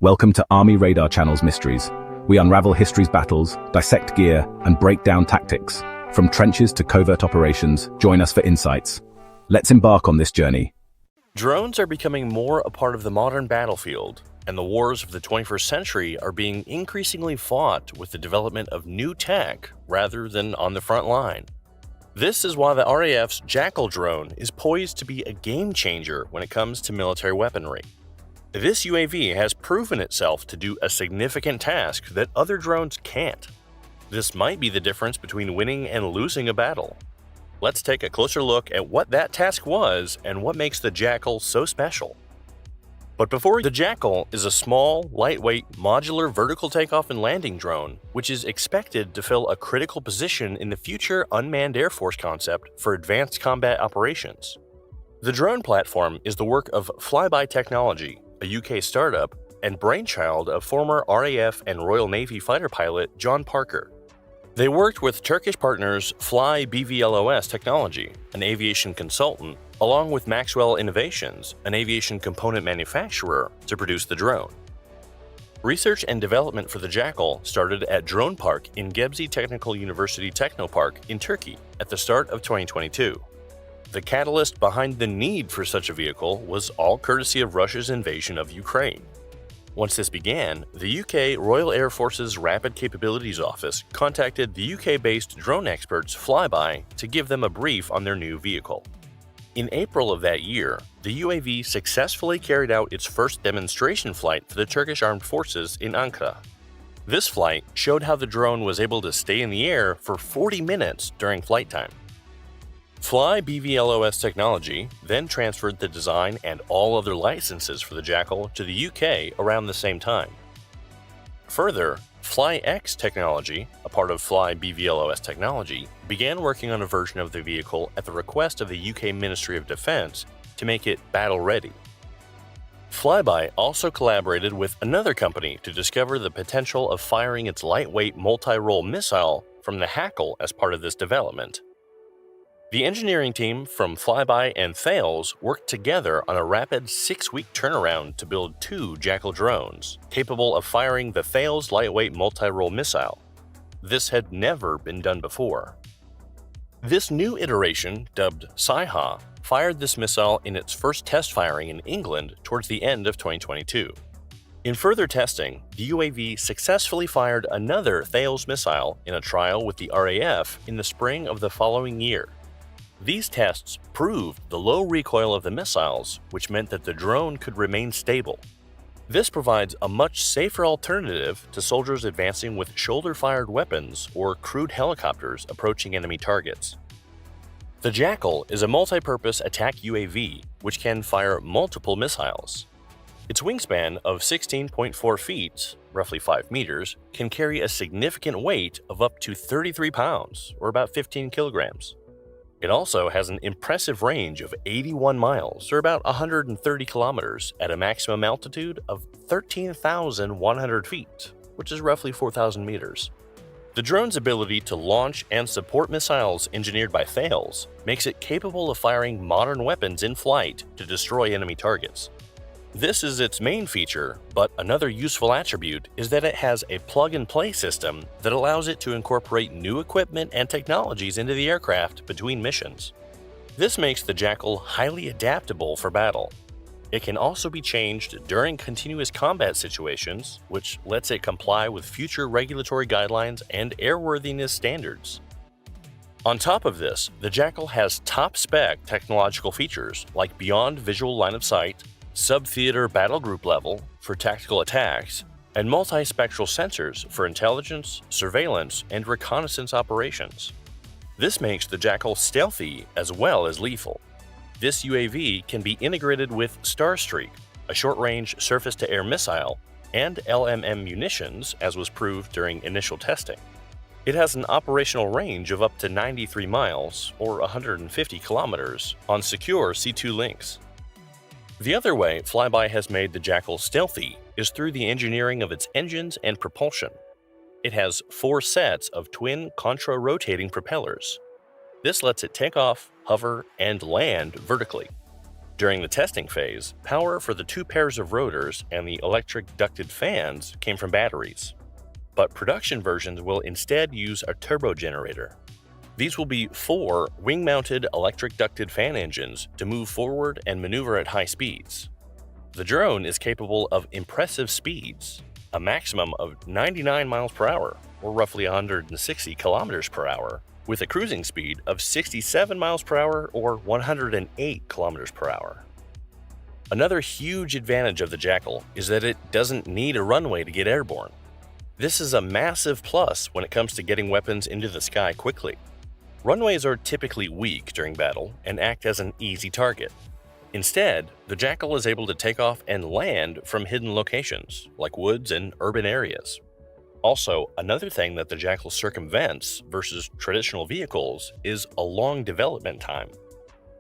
Welcome to Army Radar Channel's Mysteries. We unravel history's battles, dissect gear, and break down tactics. From trenches to covert operations, join us for insights. Let's embark on this journey. Drones are becoming more a part of the modern battlefield, and the wars of the 21st century are being increasingly fought with the development of new tech rather than on the front line. This is why the RAF's Jackal drone is poised to be a game changer when it comes to military weaponry. This UAV has proven itself to do a significant task that other drones can't. This might be the difference between winning and losing a battle. Let's take a closer look at what that task was and what makes the Jackal so special. But before, the Jackal is a small, lightweight, modular vertical takeoff and landing drone, which is expected to fill a critical position in the future unmanned Air Force concept for advanced combat operations. The drone platform is the work of Flyby Technology, a UK startup, and brainchild of former RAF and Royal Navy fighter pilot John Parker. They worked with Turkish partners Fly BVLOS Technology, an aviation consultant, along with Maxwell Innovations, an aviation component manufacturer, to produce the drone. Research and development for the Jackal started at Drone Park in Gebze Technical University Technopark in Turkey at the start of 2022. The catalyst behind the need for such a vehicle was all courtesy of Russia's invasion of Ukraine. Once this began, the UK Royal Air Force's Rapid Capabilities Office contacted the UK-based drone experts Flyby to give them a brief on their new vehicle. In April of that year, the UAV successfully carried out its first demonstration flight for the Turkish Armed Forces in Ankara. This flight showed how the drone was able to stay in the air for 40 minutes during flight time. Fly BVLOS Technology then transferred the design and all other licenses for the Jackal to the UK around the same time. Further, FlyX Technology, a part of Fly BVLOS Technology, began working on a version of the vehicle at the request of the UK Ministry of Defence to make it battle-ready. Flyby also collaborated with another company to discover the potential of firing its lightweight multi-role missile from the Hackle as part of this development. The engineering team from Flyby and Thales worked together on a rapid 6-week turnaround to build 2 Jackal drones, capable of firing the Thales lightweight multi-role missile. This had never been done before. This new iteration, dubbed Saiha, fired this missile in its first test firing in England towards the end of 2022. In further testing, the UAV successfully fired another Thales missile in a trial with the RAF in the spring of the following year. These tests proved the low recoil of the missiles, which meant that the drone could remain stable. This provides a much safer alternative to soldiers advancing with shoulder-fired weapons or crewed helicopters approaching enemy targets. The Jackal is a multi-purpose attack UAV which can fire multiple missiles. Its wingspan of 16.4 feet, roughly 5 meters, can carry a significant weight of up to 33 pounds, or about 15 kilograms. It also has an impressive range of 81 miles, or about 130 kilometers, at a maximum altitude of 13,100 feet, which is roughly 4,000 meters. The drone's ability to launch and support missiles engineered by Thales makes it capable of firing modern weapons in flight to destroy enemy targets. This is its main feature, but another useful attribute is that it has a plug-and-play system that allows it to incorporate new equipment and technologies into the aircraft between missions. This makes the Jackal highly adaptable for battle. It can also be changed during continuous combat situations, which lets it comply with future regulatory guidelines and airworthiness standards. On top of this, the Jackal has top-spec technological features like beyond visual line of sight, sub-theater battle group level for tactical attacks, and multispectral sensors for intelligence, surveillance, and reconnaissance operations. This makes the Jackal stealthy as well as lethal. This UAV can be integrated with Starstreak, a short-range surface-to-air missile, and LMM munitions, as was proved during initial testing. It has an operational range of up to 93 miles, or 150 kilometers, on secure C2 links. The other way Flyby has made the Jackal stealthy is through the engineering of its engines and propulsion. It has 4 sets of twin contra-rotating propellers. This lets it take off, hover, and land vertically. During the testing phase, power for the two pairs of rotors and the electric ducted fans came from batteries. But production versions will instead use a turbo generator. These will be 4 wing-mounted electric ducted fan engines to move forward and maneuver at high speeds. The drone is capable of impressive speeds, a maximum of 99 miles per hour, or roughly 160 kilometers per hour, with a cruising speed of 67 miles per hour or 108 kilometers per hour. Another huge advantage of the Jackal is that it doesn't need a runway to get airborne. This is a massive plus when it comes to getting weapons into the sky quickly. Runways are typically weak during battle and act as an easy target. Instead, the Jackal is able to take off and land from hidden locations, like woods and urban areas. Also, another thing that the Jackal circumvents versus traditional vehicles is a long development time.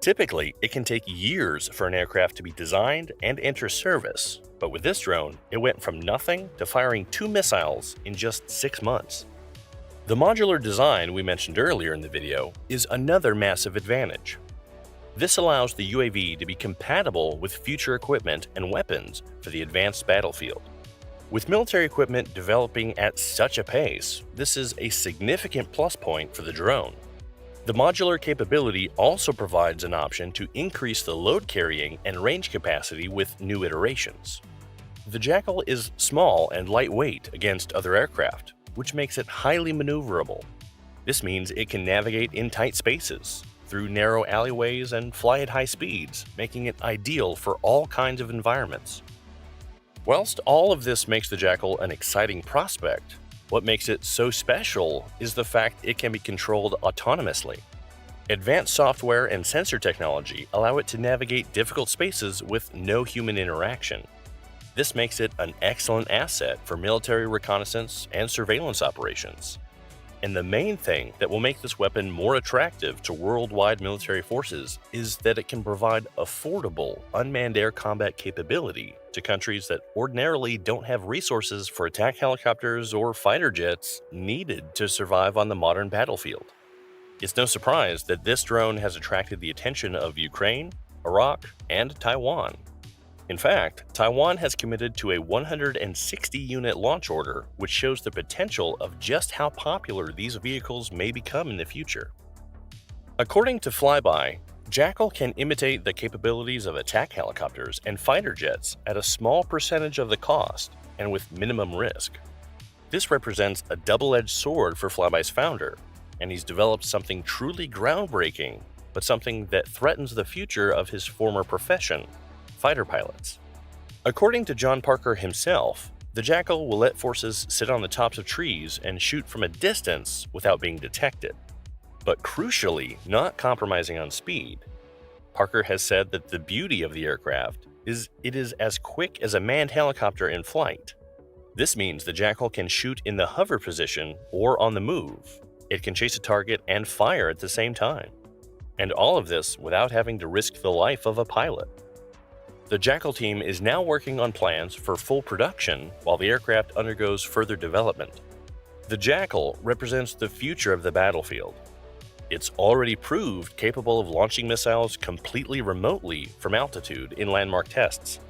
Typically, it can take years for an aircraft to be designed and enter service, but with this drone, it went from nothing to firing 2 missiles in just 6 months. The modular design we mentioned earlier in the video is another massive advantage. This allows the UAV to be compatible with future equipment and weapons for the advanced battlefield. With military equipment developing at such a pace, this is a significant plus point for the drone. The modular capability also provides an option to increase the load carrying and range capacity with new iterations. The Jackal is small and lightweight against other aircraft, which makes it highly maneuverable. This means it can navigate in tight spaces, through narrow alleyways, and fly at high speeds, making it ideal for all kinds of environments. Whilst all of this makes the Jackal an exciting prospect, what makes it so special is the fact it can be controlled autonomously. Advanced software and sensor technology allow it to navigate difficult spaces with no human interaction. This makes it an excellent asset for military reconnaissance and surveillance operations. And the main thing that will make this weapon more attractive to worldwide military forces is that it can provide affordable unmanned air combat capability to countries that ordinarily don't have resources for attack helicopters or fighter jets needed to survive on the modern battlefield. It's no surprise that this drone has attracted the attention of Ukraine, Iraq, and Taiwan. In fact, Taiwan has committed to a 160-unit launch order, which shows the potential of just how popular these vehicles may become in the future. According to Flyby, Jackal can imitate the capabilities of attack helicopters and fighter jets at a small percentage of the cost and with minimum risk. This represents a double-edged sword for Flyby's founder, and he's developed something truly groundbreaking, but something that threatens the future of his former profession, fighter pilots. According to John Parker himself, the Jackal will let forces sit on the tops of trees and shoot from a distance without being detected, but crucially not compromising on speed. Parker has said that the beauty of the aircraft is it is as quick as a manned helicopter in flight. This means the Jackal can shoot in the hover position or on the move. It can chase a target and fire at the same time. And all of this without having to risk the life of a pilot. The Jackal team is now working on plans for full production while the aircraft undergoes further development. The Jackal represents the future of the battlefield. It's already proved capable of launching missiles completely remotely from altitude in landmark tests.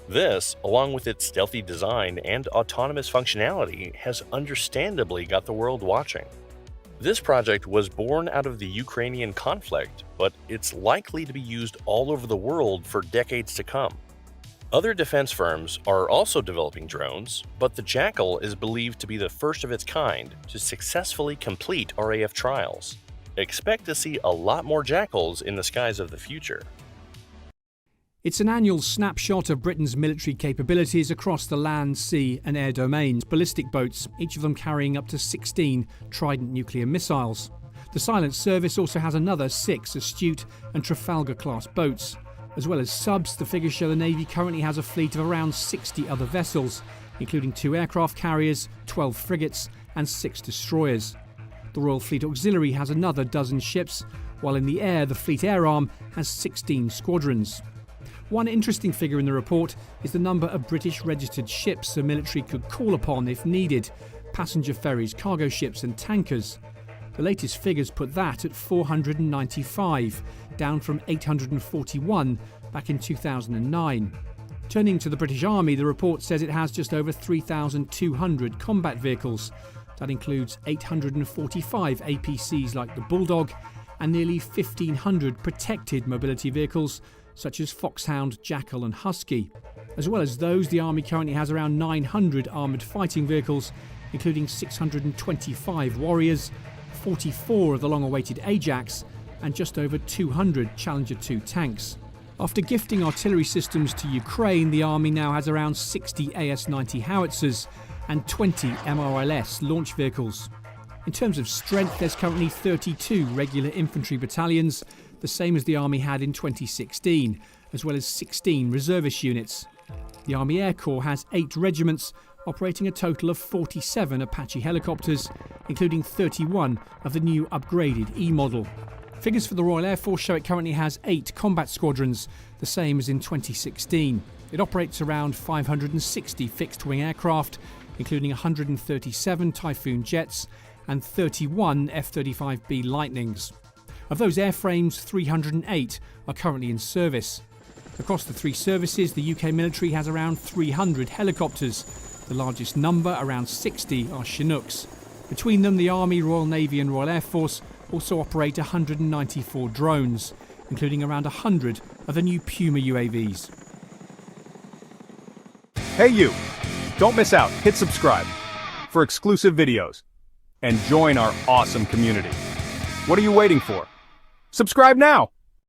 This, along with its stealthy design and autonomous functionality, has understandably got the world watching. This project was born out of the Ukrainian conflict, but it's likely to be used all over the world for decades to come. Other defense firms are also developing drones, but the Jackal is believed to be the first of its kind to successfully complete RAF trials. Expect to see a lot more Jackals in the skies of the future. It's an annual snapshot of Britain's military capabilities across the land, sea and air domains, ballistic boats, each of them carrying up to 16 Trident nuclear missiles. The Silent Service also has another 6 Astute and Trafalgar-class boats. As well as subs, the figures show the Navy currently has a fleet of around 60 other vessels, including 2 aircraft carriers, 12 frigates and 6 destroyers. The Royal Fleet Auxiliary has another dozen ships, while in the air the Fleet Air Arm has 16 squadrons. One interesting figure in the report is the number of British registered ships the military could call upon if needed, passenger ferries, cargo ships and tankers. The latest figures put that at 495, down from 841 back in 2009. Turning to the British Army, the report says it has just over 3,200 combat vehicles. That includes 845 APCs like the Bulldog and nearly 1,500 protected mobility vehicles such as Foxhound, Jackal and Husky. As well as those, the Army currently has around 900 armoured fighting vehicles, including 625 Warriors, 44 of the long-awaited Ajax and just over 200 Challenger 2 tanks. After gifting artillery systems to Ukraine, the Army now has around 60 AS-90 howitzers and 20 MRLS launch vehicles. In terms of strength, there's currently 32 regular infantry battalions, the same as the Army had in 2016, as well as 16 reservist units. The Army Air Corps has 8 regiments, operating a total of 47 Apache helicopters, including 31 of the new upgraded E model. Figures for the Royal Air Force show it currently has 8 combat squadrons, the same as in 2016. It operates around 560 fixed-wing aircraft, including 137 Typhoon jets and 31 F-35B Lightnings. Of those airframes, 308 are currently in service. Across the 3 services, the UK military has around 300 helicopters. The largest number, around 60, are Chinooks. Between them, the Army, Royal Navy and Royal Air Force also operate 194 drones, including around 100 of the new Puma UAVs. Hey you! Don't miss out. Hit subscribe for exclusive videos and join our awesome community. What are you waiting for? Subscribe now!